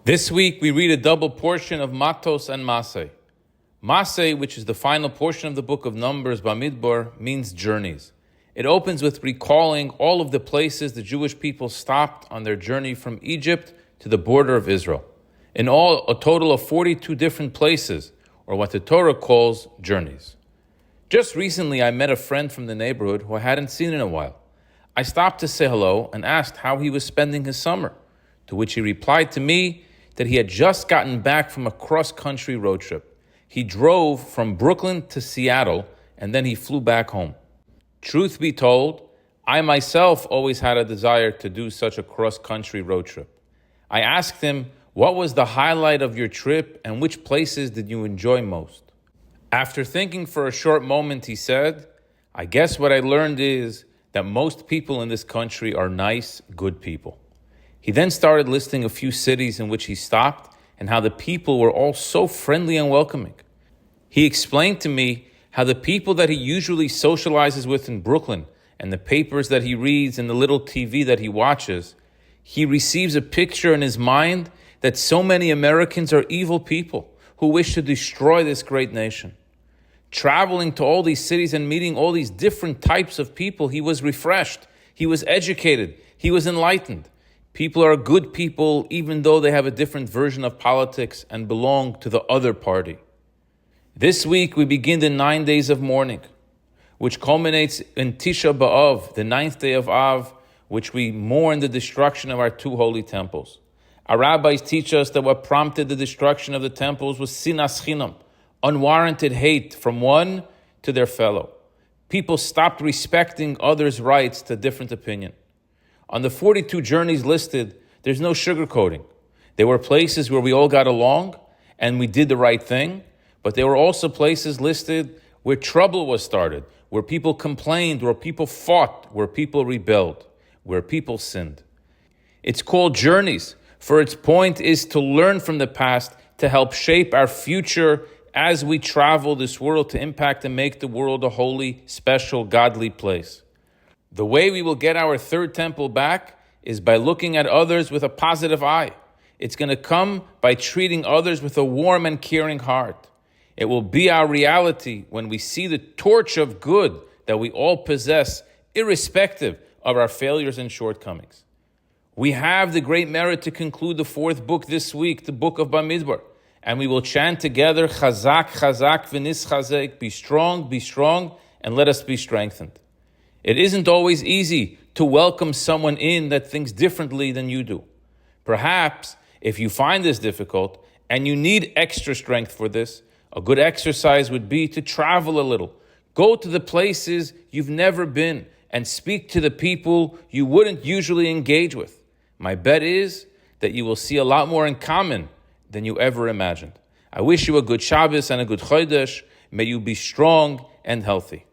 This week we read a double portion of Matos and Masei. Masei, which is the final portion of the book of Numbers, Bamidbar, means journeys. It opens with recalling all of the places the Jewish people stopped on their journey from Egypt to the border of Israel. In all, a total of 42 different places, or what the Torah calls journeys. Just recently, I met a friend from the neighborhood who I hadn't seen in a while. I stopped to say hello and asked how he was spending his summer, to which he replied to me that he had just gotten back from a cross-country road trip. He drove from Brooklyn to Seattle, and then he flew back home. Truth be told, I myself always had a desire to do such a cross-country road trip. I asked him, what was the highlight of your trip and which places did you enjoy most? After thinking for a short moment, he said, I guess what I learned is that most people in this country are nice, good people. He then started listing a few cities in which he stopped and how the people were all so friendly and welcoming. He explained to me how the people that he usually socializes with in Brooklyn and the papers that he reads and the little TV that he watches, he receives a picture in his mind that so many Americans are evil people who wish to destroy this great nation. Traveling to all these cities and meeting all these different types of people, he was refreshed, he was educated, he was enlightened. People are good people even though they have a different version of politics and belong to the other party. This week we begin the 9 days of mourning, which culminates in Tisha B'Av, the 9th day of Av, which we mourn the destruction of our two holy temples. Our rabbis teach us that what prompted the destruction of the temples was Sinas, Chinom, unwarranted hate from one to their fellow. People stopped respecting others' rights to different opinion. On the 42 journeys listed, there's no sugarcoating. There were places where we all got along and we did the right thing, but there were also places listed where trouble was started, where people complained, where people fought, where people rebelled, where people sinned. It's called journeys, for its point is to learn from the past to help shape our future as we travel this world to impact and make the world a holy, special, godly place. The way we will get our third temple back is by looking at others with a positive eye. It's going to come by treating others with a warm and caring heart. It will be our reality when we see the torch of good that we all possess, irrespective of our failures and shortcomings. We have the great merit to conclude the fourth book this week, the book of Bamidbar, and we will chant together, Chazak, Chazak, v'nis chazek, be strong, and let us be strengthened. It isn't always easy to welcome someone in that thinks differently than you do. Perhaps, if you find this difficult and you need extra strength for this, a good exercise would be to travel a little. Go to the places you've never been and speak to the people you wouldn't usually engage with. My bet is that you will see a lot more in common than you ever imagined. I wish you a good Shabbos and a good Chodesh. May you be strong and healthy.